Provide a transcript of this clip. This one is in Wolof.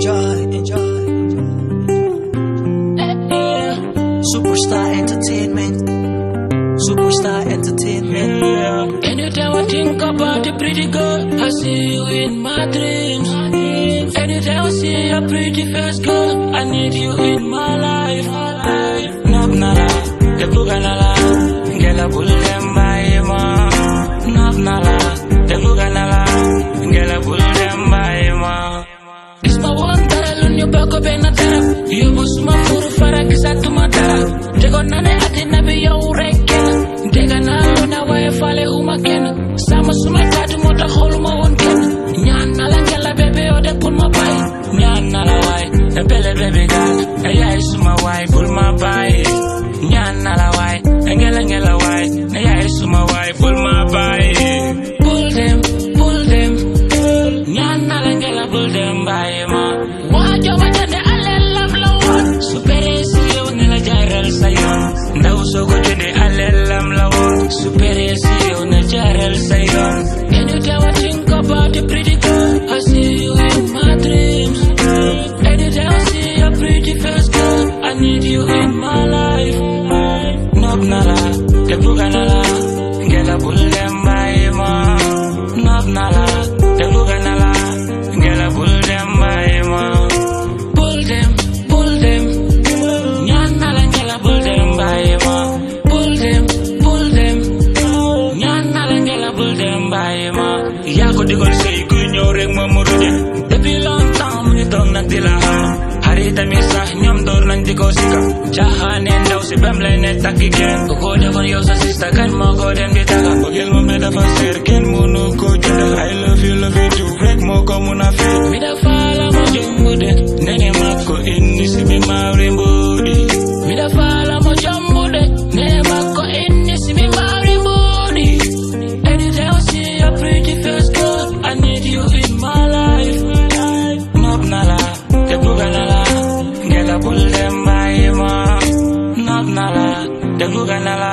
enjoy. Superstar entertainment. Anytime I think about a pretty girl, I see you in my dreams. Anytime I see a pretty face girl, I need you in my life. Nab nala, te buga nala, ngela bulem bae ma. Nab nala, te buga nala, ngela bulem bae ma. Is my one that on your back up and a darab. You was my food for a kiss to my darab. Take on an atin be your reckon. Take an hour now I fall umaken. Sama suma katu mota hole my one ken. Nyan nala baby or they pull my bike. Nyan nala wai, a belle baby girl. A yai suma wai, pull my bike. Nyan nala wai, ngela wai. A yai suma wai, pull my bike. Pull them. Nyan nala ngela pull them by ma. Wajo majande ale love lawan. Superesi yo nela jaral sayon. Ndau sogo jende ale lam lawan. Superesi yo nela jaral sayon. Anytime I think about a pretty girl, I see you in my dreams. Anytime I see a pretty face girl, I need you in my life. Nob nala, te buga nala, ngela pull them by ma. Nob nala, te buga nala, ngela pull them by ma. Pull them. Nyan nala ngela pull them by ma. Pull them. Nyan nala ngela pull them by ma. Ya ko digol say ku ñew rek ma muruje. Depuis longtemps mu tok nak di la xaar. Harita mi sax ñom door nañ di ko sika. Jaxane ndaw si bam lay ne takki kenn. Ko defon yow sa sista kan mo ko dem di taga. Bëggel moom ne dafa seer kenn mënu ko jënd. I love you too rek moo ko mun a fay. Mi dafa la mo jombu de. Nene ma ko indi si mi mawri mbudi. Mi dafa la mo jombu de. Nene ma ko indi si mi mawri mbudi. Anytime I see a pretty face girl, I need you in my life. Nob nala, te buga nala, ngela pull them by ma. Nob nala, te buga nala,